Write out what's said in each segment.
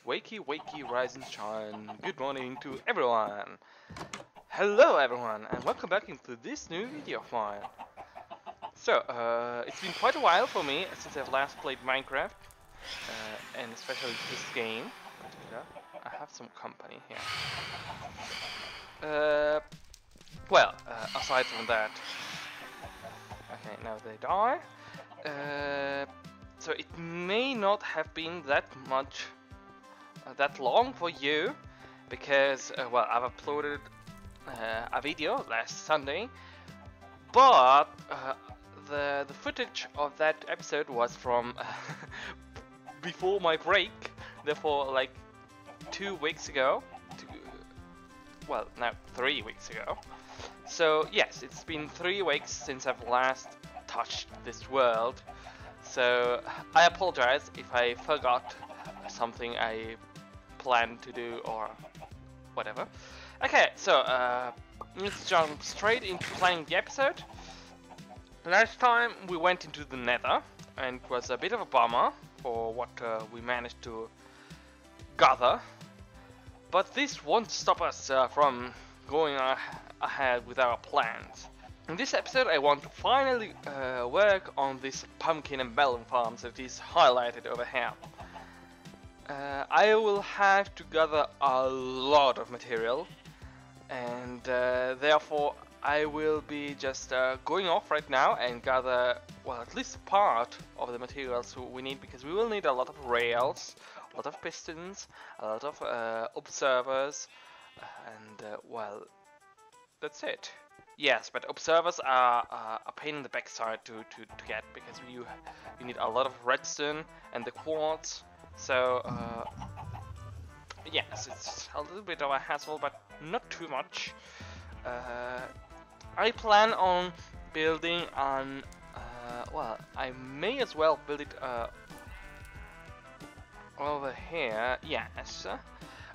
Wakey, wakey, rise and shine. Good morning to everyone. Hello everyone, and welcome back into this new video of mine. So, it's been quite a while for me since I've last played Minecraft, and especially this game in particular. I have some company here. Aside from that, okay, now they die. So it may not have been that much, that long for you, because I've uploaded a video last Sunday, but the footage of that episode was from before my break, therefore like 2 weeks ago. Now 3 weeks ago. So yes, it's been 3 weeks since I've last touched this world. So I apologize if I forgot something I planned to do or whatever. Okay, so let's jump straight into planning the episode. Last time we went into the Nether, and it was a bit of a bummer for what we managed to gather. But this won't stop us from going ahead with our plans. In this episode I want to finally work on this pumpkin and melon farms that is highlighted over here. I will have to gather a lot of material, and therefore I will be just going off right now and gather, well, at least part of the materials we need, because we will need a lot of rails, a lot of pistons, a lot of observers, and well, that's it. Yes, but observers are a pain in the backside to get, because you need a lot of redstone and the quartz. So yes, it's a little bit of a hassle, but not too much. I plan on building on, I may as well build it over here, yes.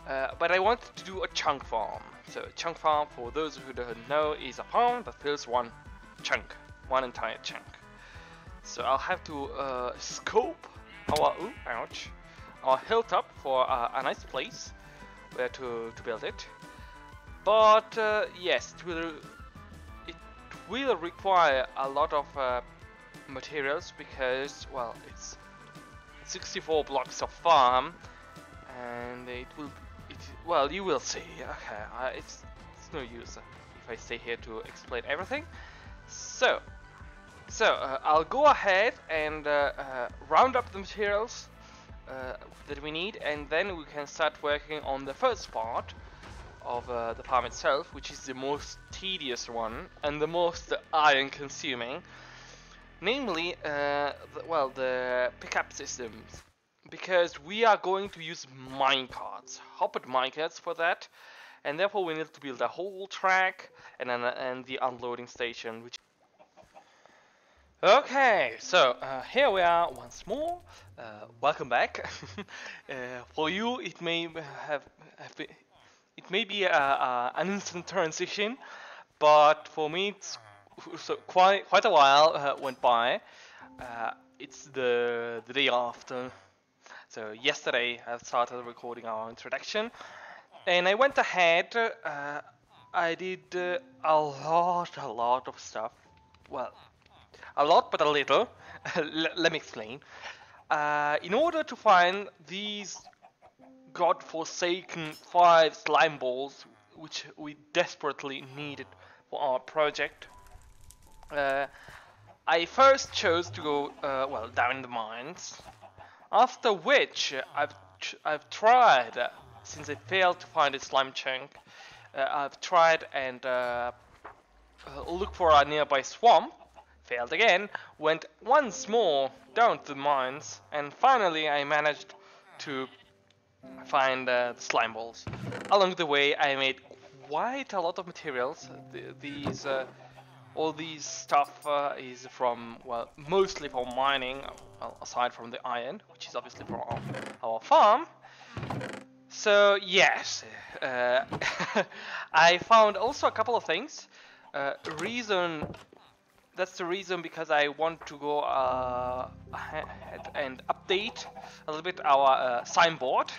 But I want to do a chunk farm. So a chunk farm, for those who don't know, is a farm that fills one entire chunk. So I'll have to scope our hilltop for a nice place where to build it. But yes, it will require a lot of materials, because, well, it's 64 blocks of farm, and you will see. Okay, it's no use if I stay here to explain everything. So I'll go ahead and round up the materials that we need, and then we can start working on the first part of the farm itself, which is the most tedious one and the most iron consuming, namely the pickup systems, because we are going to use minecarts, hopper minecarts for that, and therefore we need to build a whole track and the unloading station. Okay, so here we are once more. Welcome back. For you, it may be an instant transition, but for me, it's quite a while went by. It's the day after. So yesterday I started recording our introduction, and I went ahead. I did a lot of stuff. Well, a lot, but a little. Let me explain. In order to find these godforsaken 5 slime balls, which we desperately needed for our project, I first chose to go down in the mines. After which I've tried, since I failed to find a slime chunk, I've tried and look for a nearby swamp. Failed again, went once more down to the mines, and finally I managed to find the slime balls. Along the way I made quite a lot of materials. All these stuff is from, mostly for mining, aside from the iron, which is obviously for our farm. So yes, I found also a couple of things. That's the reason, because I want to go ahead and update a little bit our signboard.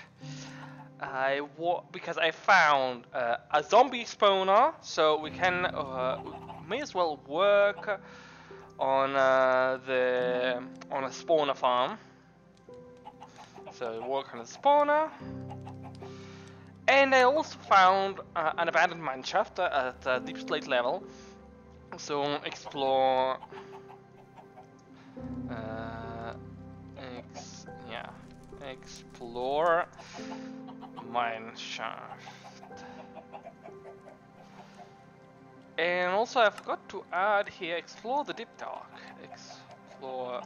because I found a zombie spawner, so we can may as well work on on a spawner farm. So work on a spawner, and I also found an abandoned mineshaft at deep slate level. So explore. Explore mine shaft. And also I forgot to add here, explore the deep dark. Explore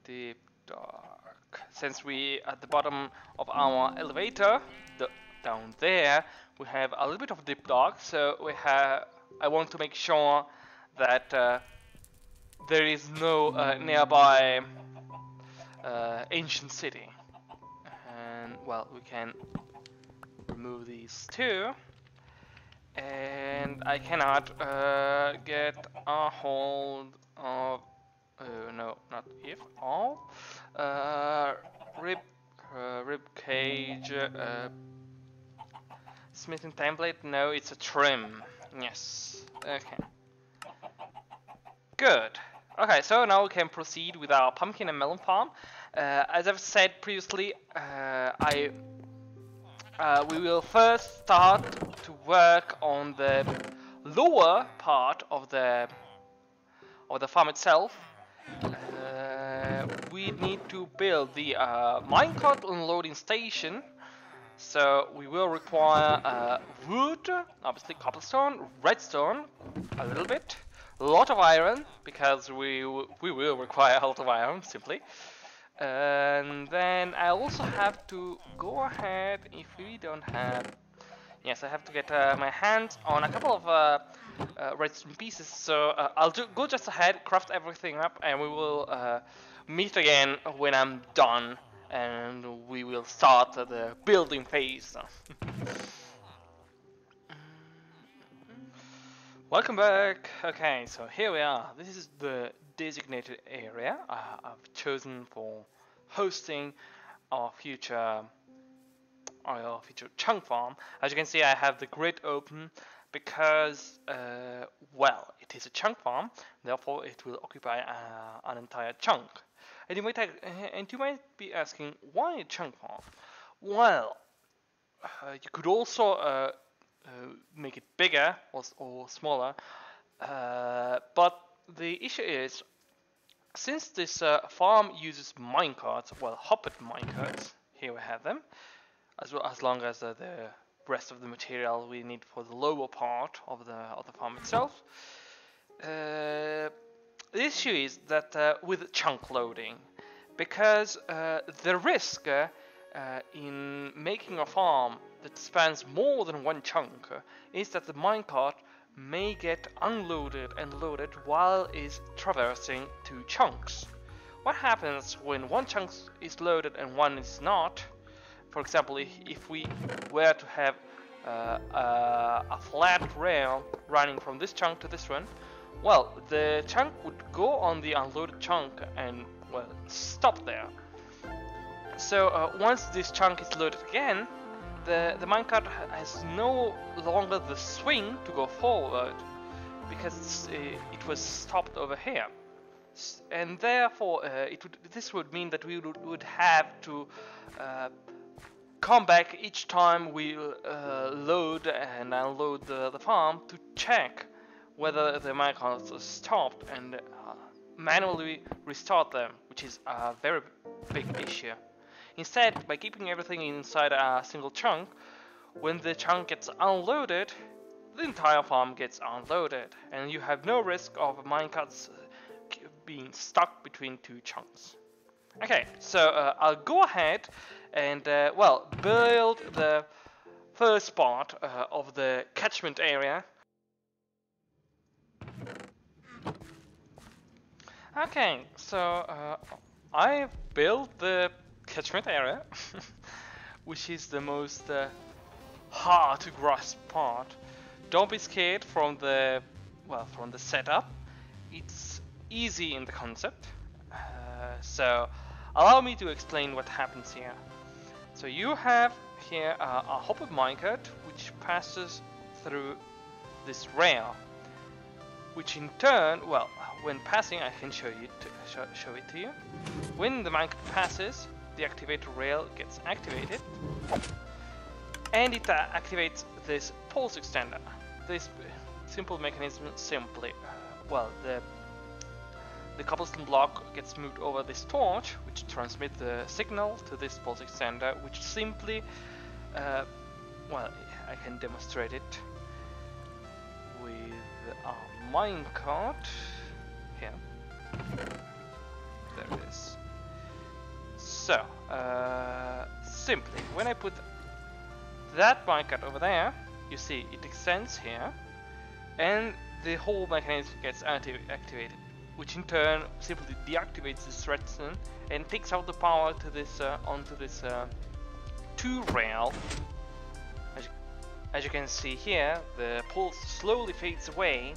deep dark. Since we at the bottom of our elevator, down there, we have a little bit of deep dark. So I want to make sure that there is no nearby ancient city. And well, we can remove these two, and I cannot get a hold of no, not if all rib cage smithing template. No, it's a trim. Yes. Okay. Good. Okay, so now we can proceed with our pumpkin and melon farm. As I've said previously, we will first start to work on the lower part of the farm itself. We need to build the minecart unloading station. So we will require wood, obviously cobblestone, redstone, a little bit, a lot of iron, because we will require a lot of iron, simply. And then I also have to go ahead, if we don't have... Yes, I have to get my hands on a couple of redstone pieces, so I'll go just ahead, craft everything up, and we will meet again when I'm done, and we will start the building phase. Welcome back. Okay, so here we are. This is the designated area I've chosen for hosting our future chunk farm. As you can see, I have the grid open because, well, it is a chunk farm. Therefore, it will occupy an entire chunk. And you might be asking, why a chunk farm? Well, you could also make it bigger or smaller, but the issue is, since this farm uses minecarts, well, hopped minecarts, here we have them, as long as the rest of the material we need for the lower part of the farm itself. The issue is that with chunk loading, because the risk in making a farm that spans more than one chunk is that the minecart may get unloaded and loaded while it's traversing two chunks. What happens when one chunk is loaded and one is not? For example, if we were to have a flat rail running from this chunk to this one, well, the chunk would go on the unloaded chunk and, well, stop there. So once this chunk is loaded again, the minecart has no longer the swing to go forward because it was stopped over here. And therefore, this would mean that we would have to come back each time we load and unload the farm to check whether the minecarts are stopped and manually restart them, which is a very big issue. Instead, by keeping everything inside a single chunk, when the chunk gets unloaded, the entire farm gets unloaded, and you have no risk of minecarts being stuck between two chunks. Okay, so I'll go ahead and, well, build the first part of the catchment area. Okay, so I've built the catchment area, which is the most hard to grasp part. Don't be scared from the setup. It's easy in the concept. So allow me to explain what happens here. So you have here a hopper minecart which passes through this rail, which in turn, well, when passing, I can show it to you. When the minecart passes, the activator rail gets activated, and it activates this pulse extender. This simple mechanism simply, well, the cobblestone block gets moved over this torch, which transmits the signal to this pulse extender, which simply, well, I can demonstrate it with a minecart here. There it is. So, simply, when I put that minecart over there, you see it extends here, and the whole mechanism gets activated, which in turn simply deactivates this redstone and takes out the power to this onto this 2 rail. As you can see here, the pulse slowly fades away,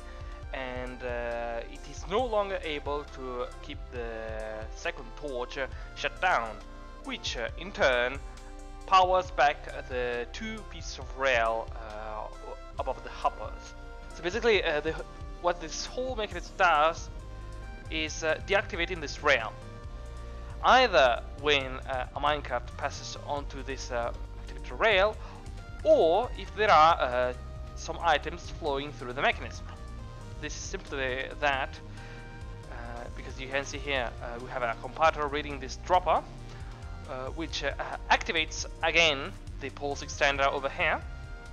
and it is no longer able to keep the second torch shut down, which in turn powers back the 2 pieces of rail above the hoppers. So basically, what this whole mechanism does is deactivating this rail. Either when a minecart passes onto this activator rail, or if there are some items flowing through the mechanism. This is simply that, because you can see here we have a comparator reading this dropper, which activates again the pulse extender over here.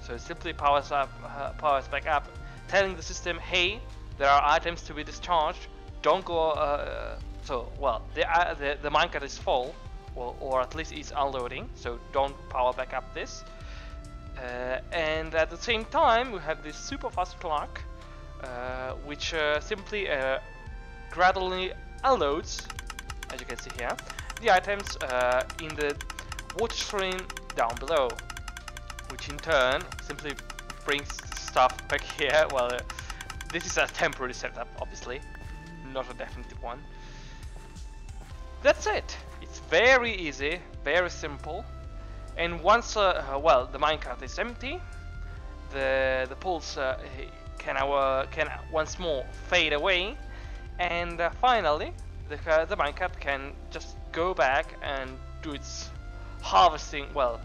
So it simply powers back up, telling the system, hey, there are items to be discharged. Don't go. So well, the minecart is full, or at least it's unloading. So don't power back up this. And at the same time, we have this super fast clock, which simply gradually unloads, as you can see here, the items in the water stream down below, which in turn simply brings stuff back here. Well, this is a temporary setup, obviously, not a definitive one. That's it. It's very easy, very simple. And once, well, the minecart is empty, the pulse can once more fade away, and finally, the minecart can just go back and do its harvesting. Well,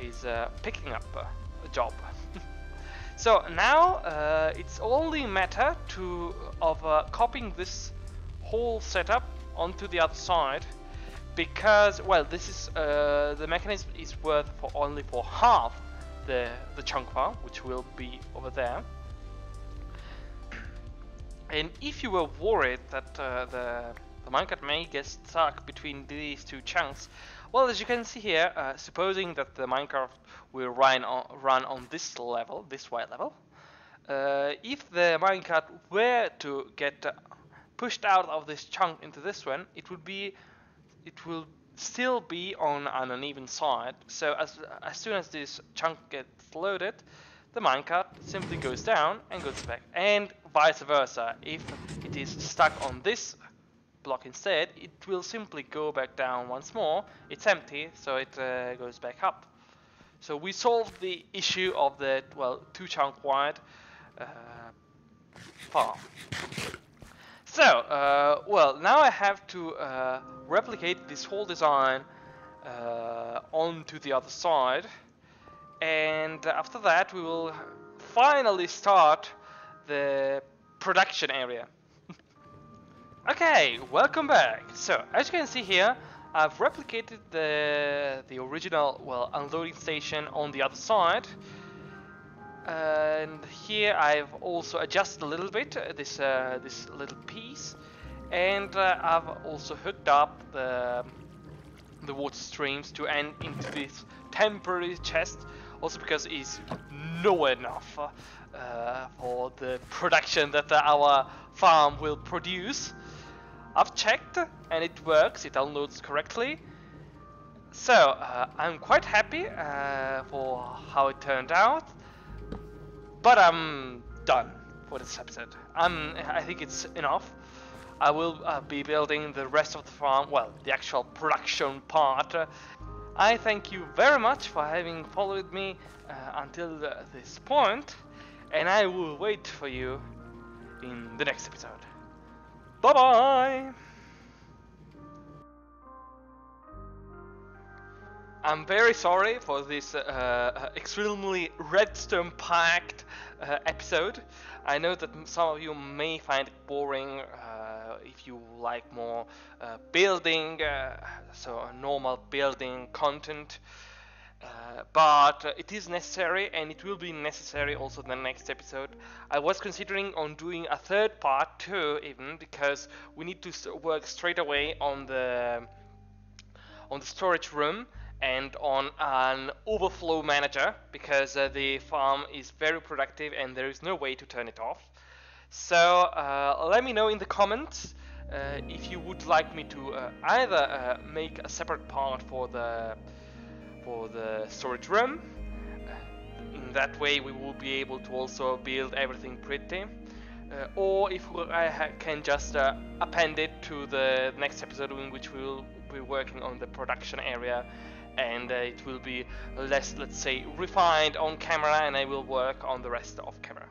is picking up a job. So now it's only a matter of copying this whole setup onto the other side. Because, well, this is the mechanism is worth only for half the chunk bar, which will be over there. And if you were worried that the minecart may get stuck between these 2 chunks, well, as you can see here, supposing that the minecart will run on this level, this white level, if the minecart were to get pushed out of this chunk into this one, it will still be on an uneven side. So as soon as this chunk gets loaded, the minecart simply goes down and goes back, and vice versa. If it is stuck on this block instead, it will simply go back down once more. It's empty, so it goes back up. So we solved the issue of the, well, 2 chunk wide farm. So, well, now I have to replicate this whole design onto the other side, and after that we will finally start the production area. Okay, welcome back. So, as you can see here, I've replicated the original, well, unloading station on the other side. And here I've also adjusted a little bit this little piece, and I've also hooked up the water streams to end into this temporary chest, also because it's not enough for the production that our farm will produce. I've checked and it works, it unloads correctly. So I'm quite happy for how it turned out. But I'm done for this episode. I think it's enough. I will be building the rest of the farm, well, the actual production part, I thank you very much for having followed me until this point, and I will wait for you in the next episode. Bye bye! I'm very sorry for this extremely redstone-packed episode. I know that some of you may find it boring if you like more building, so normal building content. But it is necessary, and it will be necessary also in the next episode. I was considering on doing a third part too, even because we need to work straight away on the storage room and on an overflow manager, because the farm is very productive and there is no way to turn it off. So let me know in the comments if you would like me to either make a separate part for the storage room. In that way we will be able to also build everything pretty. Or if I can just append it to the next episode, in which we will be working on the production area, and it will be less, let's say, refined on camera, and I will work on the rest off camera.